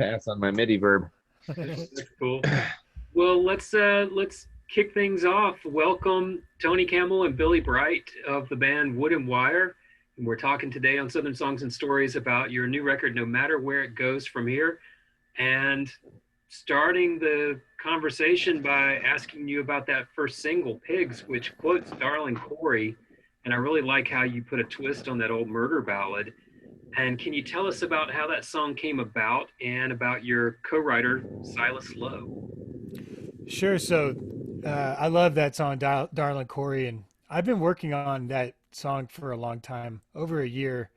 pass on my MIDI verb. That's cool. Well, let's kick things off. Welcome Tony Kamel and Billy Bright of the band Wood and Wire. And we're talking today on Southern Songs and Stories about your new record, No Matter Where It Goes From Here. And starting the conversation by asking you about that first single, Pigs, which quotes Darlin' Corey. And I really like how you put a twist on that old murder ballad. And can you tell us about how that song came about and about your co-writer, Silas Lowe? Sure. So I love that song, Darlin' Corey, and I've been working on that song for a long time, over a year.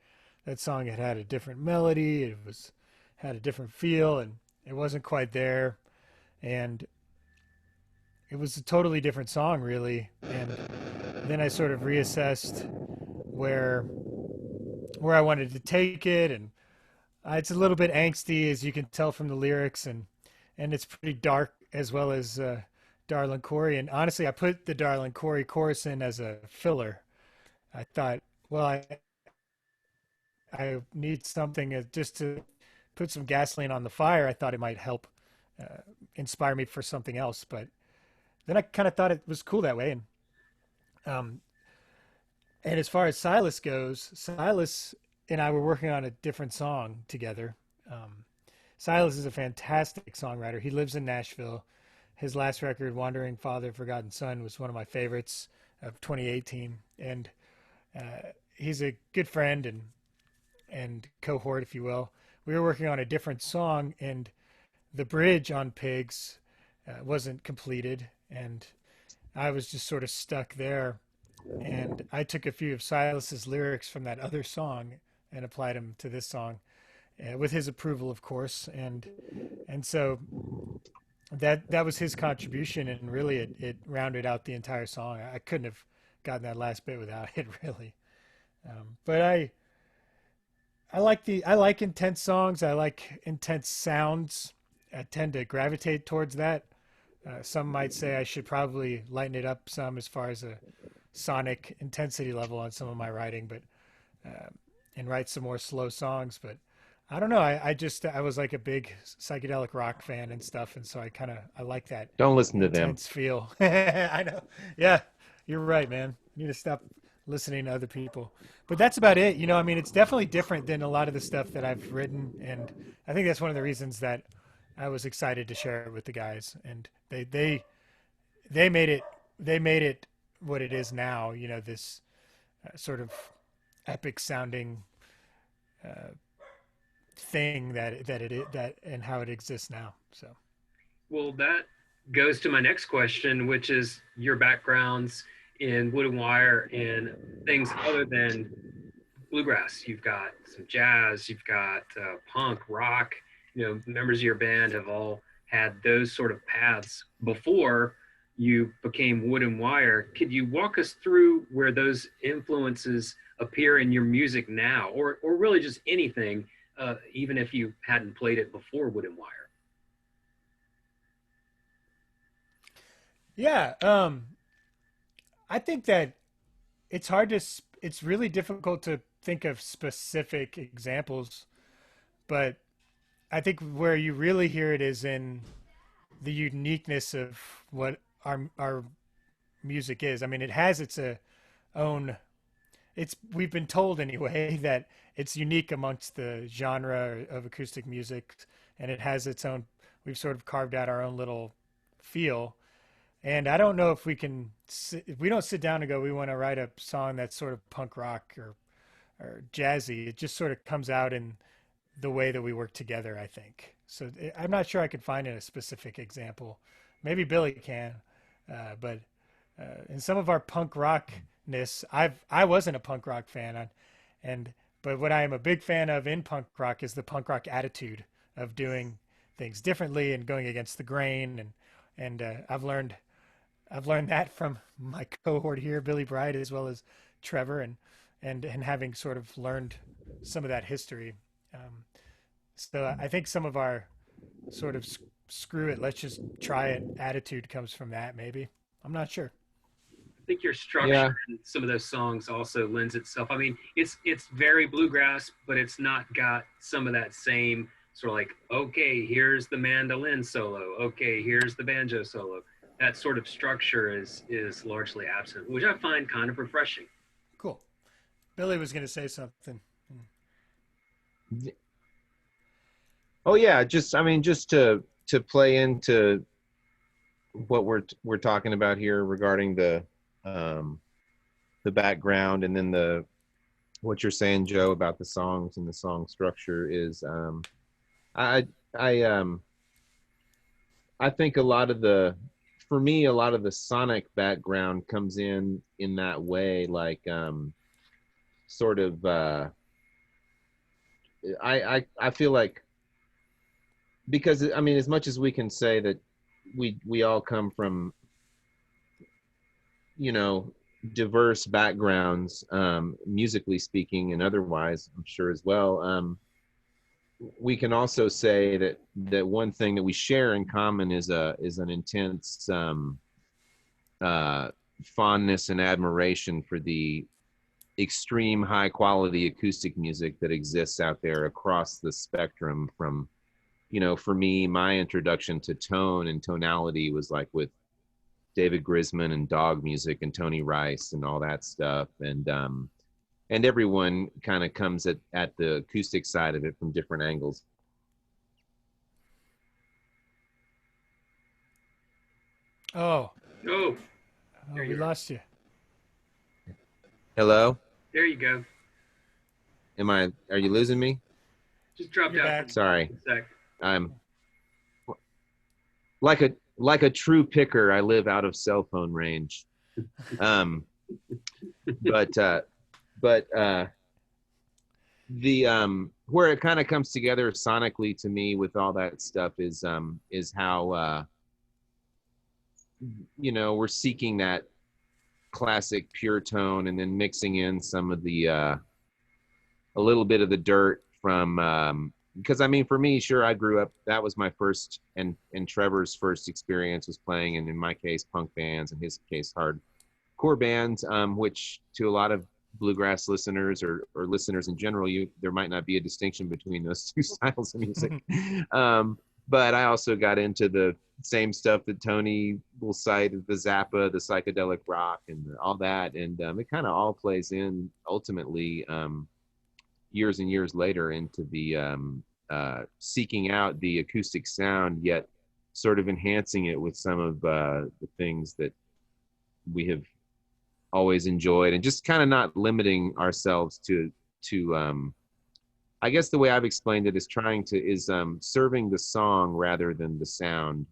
That song had a different melody, it was had a different feel, and it wasn't quite there, and it was a totally different song, really. And then I sort of reassessed where where I wanted to take it, and it's a little bit angsty, as you can tell from the lyrics, and it's pretty dark as well as Darlin' Corey. And honestly, I put the Darlin' Corey chorus in as a filler. I thought, well, I need something just to put some gasoline on the fire. I thought it might help uh, inspire me for something else. But then I kind of thought it was cool that way. Um, and as far as Silas goes, Silas and I were working on a different song together. Um, Silas is a fantastic songwriter. He lives in Nashville. His last record, Wandering Father, Forgotten Son, was one of my favorites of 2018. And he's a good friend and cohort, if you will. We were working on a different song, and the bridge on Pigs wasn't completed, and I was just sort of stuck there. And I took a few of Silas's lyrics from that other song and applied them to this song, with his approval, of course. And so that was his contribution, and really it rounded out the entire song. I couldn't have gotten that last bit without it, really. But I like intense songs. I like intense sounds. I tend to gravitate towards that. Some might say I should probably lighten it up some as far as a sonic intensity level on some of my writing, but uh, and write some more slow songs. But I don't know. I was like a big psychedelic rock fan and stuff, and so I like that Don't listen to them. intense feel. I know. Yeah, you're right, man. You need to stop listening to other people. But that's about it. I mean, it's definitely different than a lot of the stuff that I've written, and I think that's one of the reasons that I was excited to share it with the guys. And they made it what it is now. This sort of epic sounding uh, thing that and how it exists now. So Well, that goes to my next question, which is your backgrounds in wood and wire and things other than bluegrass. You've got some jazz, you've got punk, rock. Members of your band have all had those sort of paths before you became wood and wire. Could you walk us through where those influences appear in your music now, or really just anything, even if you hadn't played it before wood and wire? yeah, I think that it's really difficult to think of specific examples, but I think where you really hear it is in the uniqueness of what our music is. I mean, it has its own. It's we've been told anyway that it's unique amongst the genre of acoustic music, and it has its own. We've sort of carved out our own little feel, and I don't know if if we don't sit down and go, we want to write a song that's sort of punk rock or jazzy. It just sort of comes out in the way that we work together, I think. So I'm not sure I could find a specific example. Maybe Billy can, but in some of our punk rockness, I wasn't a punk rock fan, and but what I am a big fan of in punk rock is the punk rock attitude of doing things differently and going against the grain, and I've learned that from my cohort here, Billy Bright, as well as Trevor, and having sort of learned some of that history. Um, so I think some of our sort of screw it, let's just try it attitude comes from that, maybe. I'm not sure. I think your Yeah, structure in some of those songs also lends itself. I mean, it's very bluegrass, but it's not got some of that same sort of like, okay, here's the mandolin solo, okay, here's the banjo solo. That sort of structure is largely absent, which I find kind of refreshing. Cool. Billy was going to say something. Oh yeah, just I mean, just to play into what we're talking about here regarding the background, and then the what you're saying, Joe, about the songs and the song structure is I I I think a lot of the for me a lot of the sonic background comes in that way, like sort of I feel like, because I mean, as much as we can say that we all come from, you know, diverse backgrounds, musically speaking and otherwise, I'm sure as well. We can also say that one thing that we share in common is an intense uh, fondness and admiration for the extreme high quality acoustic music that exists out there across the spectrum. From, you know, for me, my introduction to tone and tonality was like with David Grisman and Dog Music and Tony Rice and all that stuff. And everyone kind of comes at the acoustic side of it from different angles. Oh, Oh, we lost you. Hello? there you go. Are you losing me? Just dropped You're out back. for Sorry. a sec. I'm like a true picker. I live out of cell phone range. Um, but the where it kind of comes together sonically to me with all that stuff is how you know, we're seeking that classic pure tone, and then mixing in some of the a little bit of the dirt from because I mean, for me, sure, I grew up, that was my first and Trevor's first experience was playing, and in my case punk bands, in his case hardcore bands, which to a lot of bluegrass listeners or listeners in general, there might not be a distinction between those two styles of music. But I also got into the same stuff that Tony will cite, the Zappa, the psychedelic rock, and all that. And it kind of all plays in ultimately years and years later into the seeking out the acoustic sound, yet sort of enhancing it with some of the things that we have always enjoyed, and just kind of not limiting ourselves to I guess the way I've explained it is serving the song rather than the sound.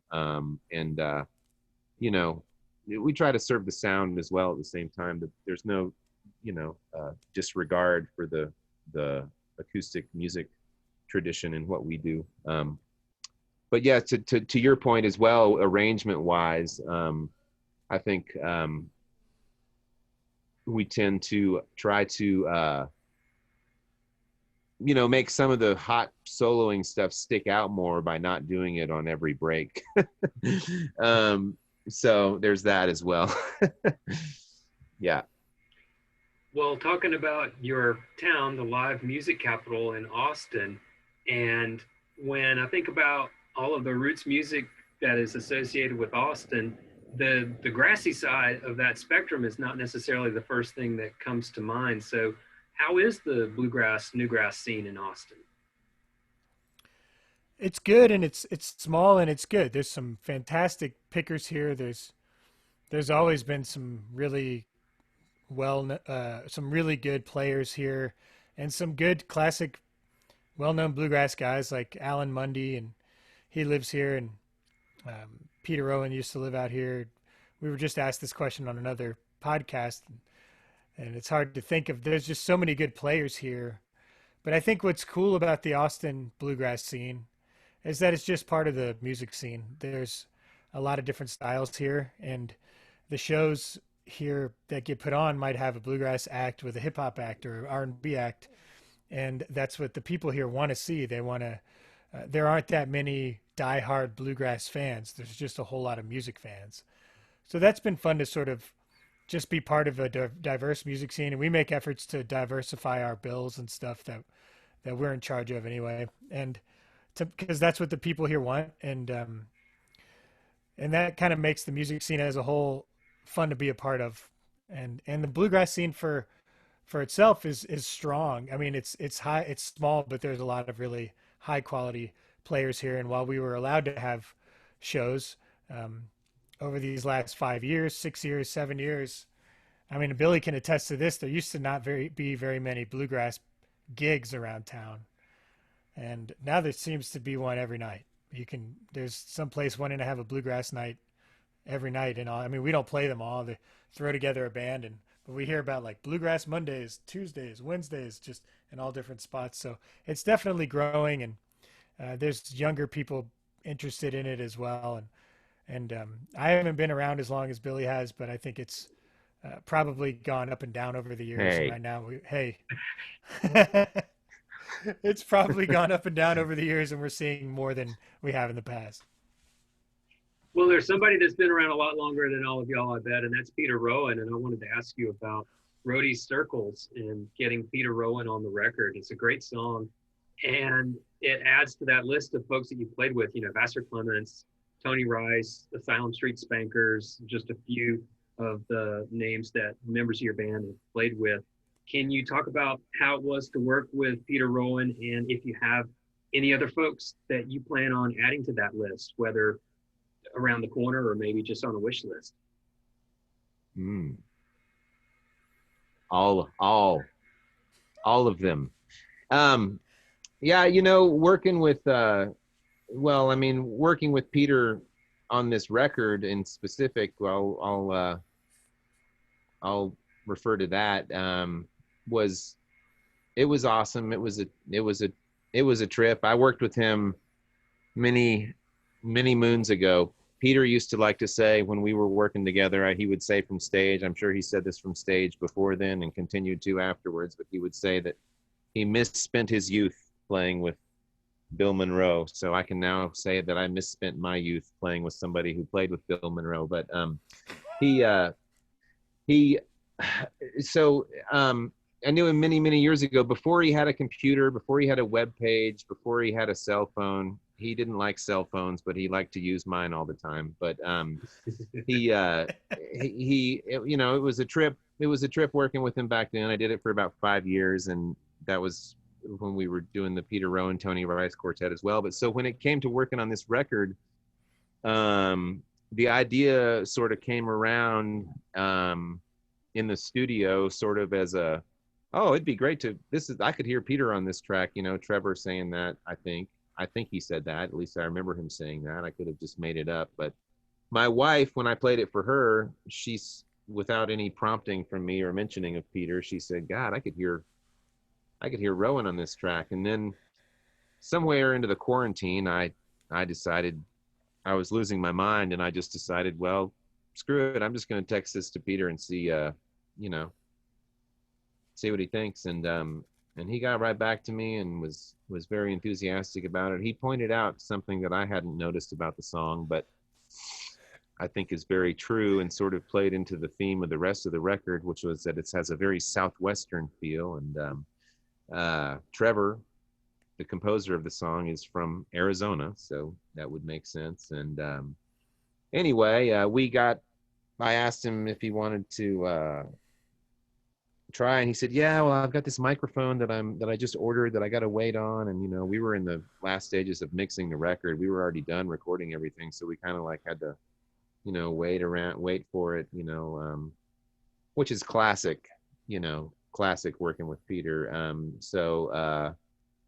You know, we try to serve the sound as well at the same time. But there's no, you know, disregard for the acoustic music tradition in what we do. But yeah, to your point as well, arrangement wise, I think we tend to try to you know, make some of the hot soloing stuff stick out more by not doing it on every break. So there's that as well. Yeah. Well, talking about your town, the live music capital in Austin, and when I think about all of the roots music that is associated with Austin, the grassy side of that spectrum is not necessarily the first thing that comes to mind. So how is the bluegrass, newgrass scene in Austin? It's good, and it's small, and it's good. There's some fantastic pickers here. There's always been some really some really good players here, and some good classic, well-known bluegrass guys like Alan Mundy, and he lives here, and Peter Rowan used to live out here. We were just asked this question on another podcast, and it's hard to think of. There's just so many good players here. But I think what's cool about the Austin bluegrass scene is that it's just part of the music scene. There's a lot of different styles here, and the shows here that get put on might have a bluegrass act with a hip hop act or R&B act, and that's what the people here want to see. They want to. There aren't that many diehard bluegrass fans. There's just a whole lot of music fans. So that's been fun to sort of just be part of a diverse music scene, and we make efforts to diversify our bills and stuff that we're in charge of anyway. And because that's what the people here want, and that kind of makes the music scene as a whole fun to be a part of. And the bluegrass scene for itself is strong. I mean, it's high, it's small, but there's a lot of really high quality players here. And while we were allowed to have shows um, over these last 5 years, 6 years, 7 years, I mean, Billy can attest to this. There used to not be very many bluegrass gigs around town, and now there seems to be one every night. There's some place wanting to have a bluegrass night every night and all. I mean, we don't play them all. They throw together a band, but we hear about like bluegrass Mondays, Tuesdays, Wednesdays, just in all different spots. So it's definitely growing, and there's younger people interested in it as well. And I haven't been around as long as Billy has, but I think it's probably gone up and down over the years. Hey. And right now, it's probably gone up and down over the years, and we're seeing more than we have in the past. Well, there's somebody that's been around a lot longer than all of y'all, I bet, and that's Peter Rowan. And I wanted to ask you about Roadie's Circles and getting Peter Rowan on the record. It's a great song, and it adds to that list of folks that you played with, you know, Vassar Clements, Tony Rice, the Asylum Street Spankers, just a few of the names that members of your band have played with. Can you talk about how it was to work with Peter Rowan, and if you have any other folks that you plan on adding to that list, whether around the corner or maybe just on a wish list? All of them. Yeah, you know, working with working with Peter on this record in specific, I'll refer to that. It was awesome. It was a trip. I worked with him many moons ago. Peter used to like to say when we were working together, he would say from stage, I'm sure he said this from stage before then and continued to afterwards, but he would say that he misspent his youth playing with Bill Monroe. So I can now say that I misspent my youth playing with somebody who played with Bill Monroe. But I knew him many years ago, before he had a computer, before he had a web page, before he had a cell phone. He didn't like cell phones, but he liked to use mine all the time. But you know, it was a trip. It was a trip working with him back then. I did it for about 5 years, and that was when we were doing the Peter Rowan, Tony Rice quartet as well. But so when it came to working on this record, the idea sort of came around in the studio, sort of as it'd be great to, I could hear Peter on this track, you know, Trevor saying that, I think he said that, at least I remember him saying that. I could have just made it up. But my wife, when I played it for her, she's, without any prompting from me or mentioning of Peter, she said, God, I could hear Rowan on this track. And then somewhere into the quarantine, I decided I was losing my mind, and I just decided, well, screw it. I'm just going to text this to Peter and see what he thinks. And he got right back to me and was very enthusiastic about it. He pointed out something that I hadn't noticed about the song, but I think is very true and sort of played into the theme of the rest of the record, which was that it has a very Southwestern feel. And Trevor, the composer of the song, is from Arizona, so that would make sense. And anyway, I asked him if he wanted to try, and he said, yeah, well, I've got this microphone that I just ordered that I got to wait on. And, you know, we were in the last stages of mixing the record. We were already done recording everything. So we kind of like had to, you know, wait for it, you know, which is classic working with Peter. So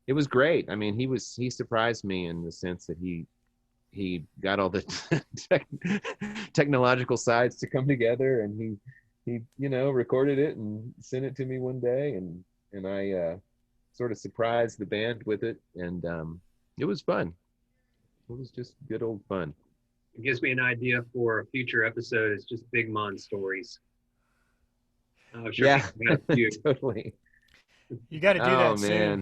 it was great. I mean, he surprised me in the sense that he got all the technological sides to come together, and he you know, recorded it and sent it to me one day, and I sort of surprised the band with it, and it was fun. It was just good old fun. It gives me an idea for a future episode. It's just Big Mon stories. Sure. Yeah, totally. You got to do that soon. Oh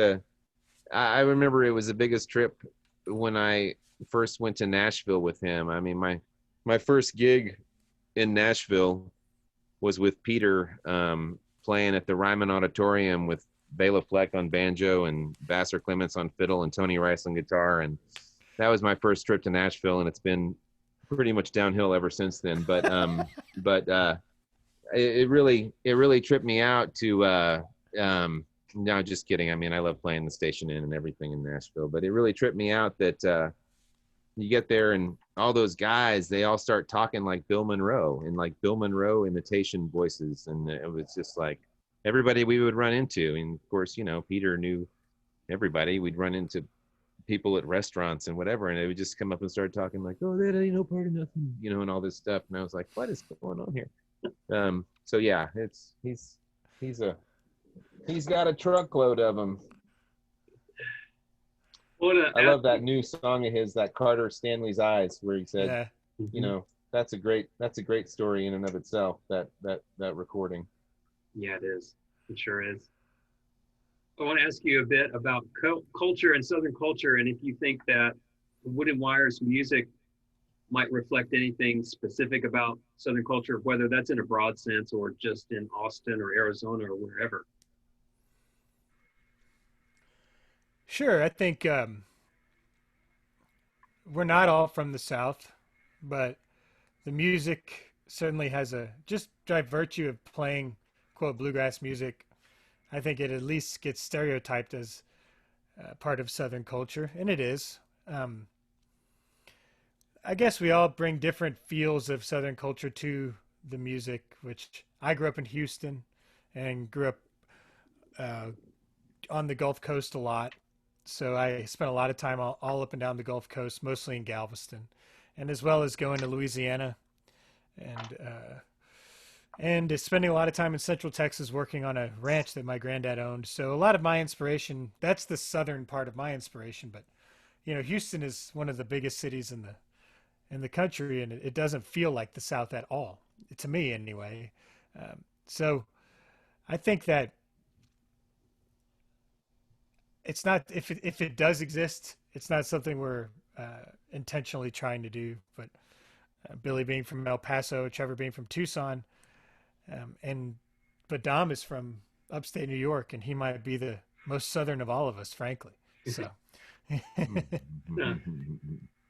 man, I remember it was the biggest trip when I first went to Nashville with him. I mean, my first gig in Nashville was with Peter, playing at the Ryman Auditorium with Bela Fleck on banjo and Vassar Clements on fiddle and Tony Rice on guitar. And that was my first trip to Nashville, and it's been pretty much downhill ever since then. But it really tripped me out to no, just kidding. I mean, I love playing the Station Inn and everything in Nashville, but it really tripped me out that you get there and all those guys, they all start talking like Bill Monroe and like Bill Monroe imitation voices. And it was just like everybody we would run into. And of course, you know, Peter knew everybody. We'd run into people at restaurants and whatever, and they would just come up and start talking like, oh, that ain't no part of nothing, you know, and all this stuff. And I was like, what is going on here? So yeah, he's got a truckload of them. I love that new song of his, that Carter Stanley's Eyes, where he said, Yeah. you know, that's a great story in and of itself, that recording. Yeah, it is. It sure is. I want to ask you a bit about culture and Southern culture, and if you think that Wood and Wire's music might reflect anything specific about Southern culture, whether that's in a broad sense or just in Austin or Arizona or wherever. Sure, I think we're not all from the South, but the music certainly has just by virtue of playing, quote, bluegrass music, I think it at least gets stereotyped as part of Southern culture, and it is. I guess we all bring different feels of Southern culture to the music, which I grew up in Houston and grew up on the Gulf Coast a lot. So I spent a lot of time all up and down the Gulf Coast, mostly in Galveston, and as well as going to Louisiana and spending a lot of time in Central Texas working on a ranch that my granddad owned. So a lot of my inspiration, that's the southern part of my inspiration. But, you know, Houston is one of the biggest cities in the country, and it doesn't feel like the South at all, to me anyway. So I think that it's not, if it does exist, it's not something we're intentionally trying to do. But Billy being from El Paso, Trevor being from Tucson, but Dom is from upstate New York, and he might be the most southern of all of us, frankly. So,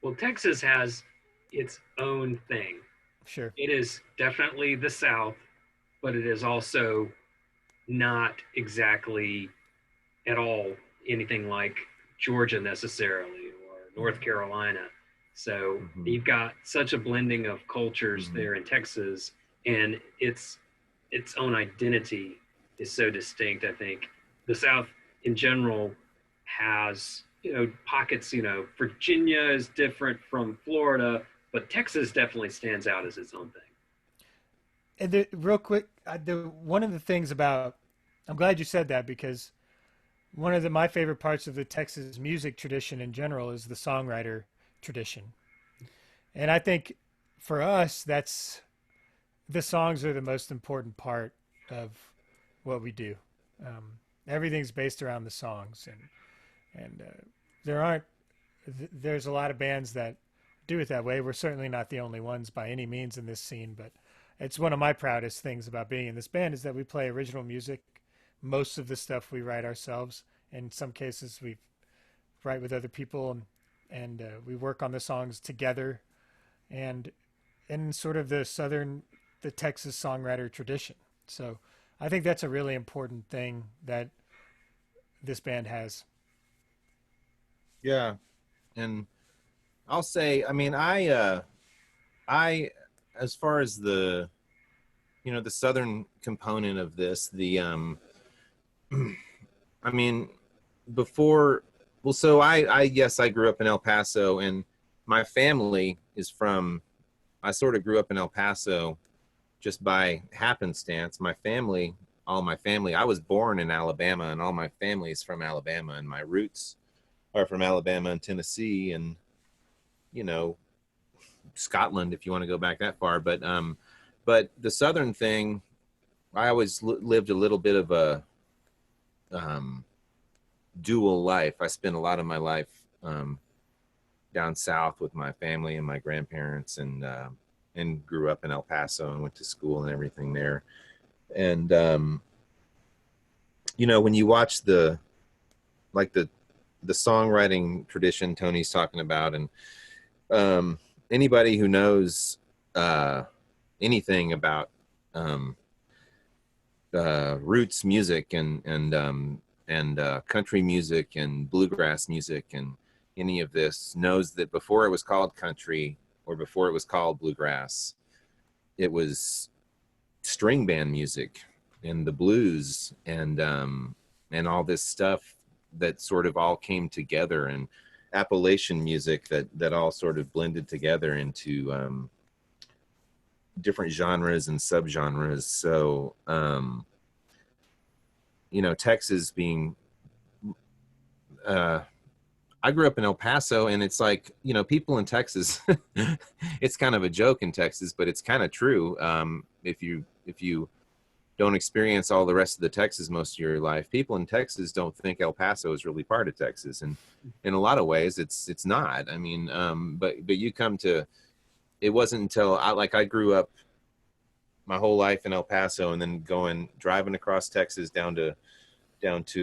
well, Texas has its own thing. Sure, it is definitely the South, but it is also not exactly at all anything like Georgia necessarily or North Carolina. So you've got such a blending of cultures there in Texas, and its own identity is so distinct. I think the South in general has, you know, pockets, you know, Virginia is different from Florida, but Texas definitely stands out as its own thing. And real quick, one of the things about, I'm glad you said that, because one of my favorite parts of the Texas music tradition in general is the songwriter tradition. And I think for us, the songs are the most important part of what we do. Everything's based around the songs, and there's a lot of bands that do it that way. We're certainly not the only ones by any means in this scene, but it's one of my proudest things about being in this band is that we play original music. Most of the stuff we write ourselves. In some cases, we write with other people, and we work on the songs together, and in sort of the Texas songwriter tradition. So I think that's a really important thing that this band has. Yeah, and I'll say, I mean, I as far as the, you know, the southern component of this, I mean, so I grew up in El Paso, and my family is from, I sort of grew up in El Paso just by happenstance. All my family, I was born in Alabama, and all my family is from Alabama, and my roots are from Alabama and Tennessee, and, you know, Scotland, if you want to go back that far. But the southern thing, I always lived a little bit of a dual life. I spent a lot of my life down south with my family and my grandparents, and grew up in El Paso and went to school and everything there. And when you watch like the songwriting tradition Tony's talking about, and anybody who knows anything about roots music and country music and bluegrass music and any of this knows that before it was called country or before it was called bluegrass, it was string band music and the blues and all this stuff that sort of all came together, and Appalachian music that all sort of blended together into different genres and subgenres. So Texas being I grew up in El Paso, and it's like, people in Texas, it's kind of a joke in Texas, but it's kind of true. If you don't experience all the rest of the Texas most of your life, people in Texas don't think El Paso is really part of Texas. And in a lot of ways, it's not. I mean, but you come to, it wasn't until I grew up my whole life in El Paso, and then driving across Texas down to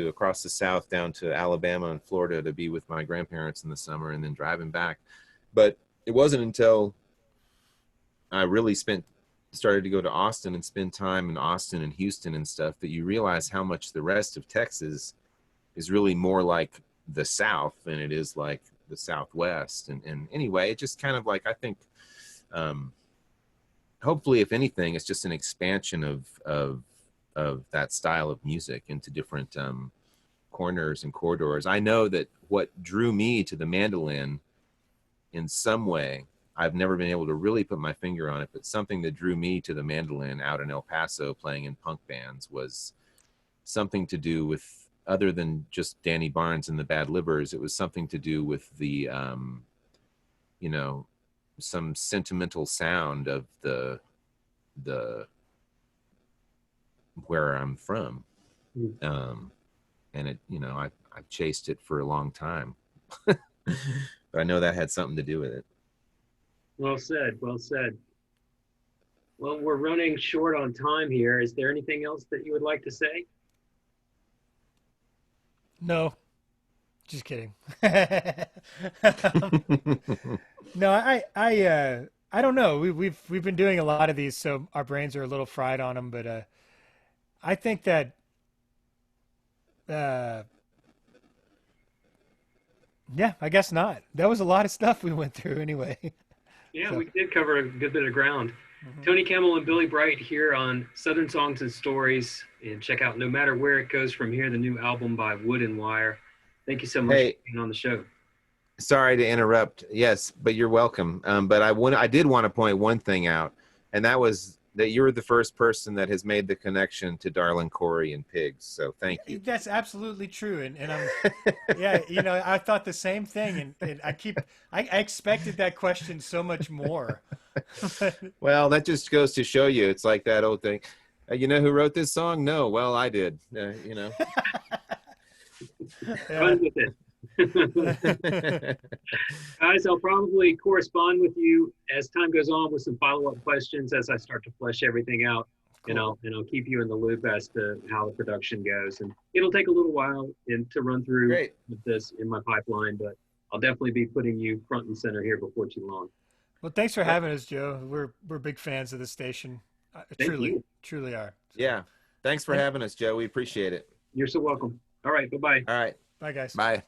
across the South, down to Alabama and Florida to be with my grandparents in the summer, and then driving back. But it wasn't until I really started to go to Austin and spend time in Austin and Houston and stuff that you realize how much the rest of Texas is really more like the South than it is like the Southwest. And anyway, it just kind of like, I think, hopefully, if anything, it's just an expansion of that style of music into different corners and corridors. I know that what drew me to the mandolin in some way, I've never been able to really put my finger on it, but something that drew me to the mandolin out in El Paso playing in punk bands was something to do with, other than just Danny Barnes and the Bad Livers, it was something to do with the, some sentimental sound of the where I'm from. And it, I've chased it for a long time, but I know that had something to do with it. Well said. Well said. Well, we're running short on time here. Is there anything else that you would like to say? No, just kidding. No, I don't know. We've been doing a lot of these, so our brains are a little fried on them. But I think that yeah, I guess not. That was a lot of stuff we went through anyway. Yeah, So, we did cover a good bit of ground. Tony Kamel and Billy Bright here on Southern Songs and Stories. And check out No Matter Where It Goes From Here, the new album by Wood and Wire. Thank you so much for being on the show. Sorry to interrupt. Yes, but you're welcome. But I did want to point one thing out, and that was that you're the first person that has made the connection to Darlin Corey and Pigs. So thank you. that's absolutely true, and I'm yeah, I thought the same thing, and I expected that question so much more. Well, that just goes to show you, it's like that old thing. You know who wrote this song? No, well, I did. Run with it. Guys, I'll probably correspond with you as time goes on with some follow-up questions as I start to flesh everything out. Cool. And I'll keep you in the loop as to how the production goes. And it'll take a little while to run through with this in my pipeline, but I'll definitely be putting you front and center here before too long. Well, thanks for having us, Joe. We're big fans of the station. Truly are. So. Yeah. Thanks for having us, Joe. We appreciate it. You're so welcome. All right. Bye-bye. All right. Bye, guys. Bye.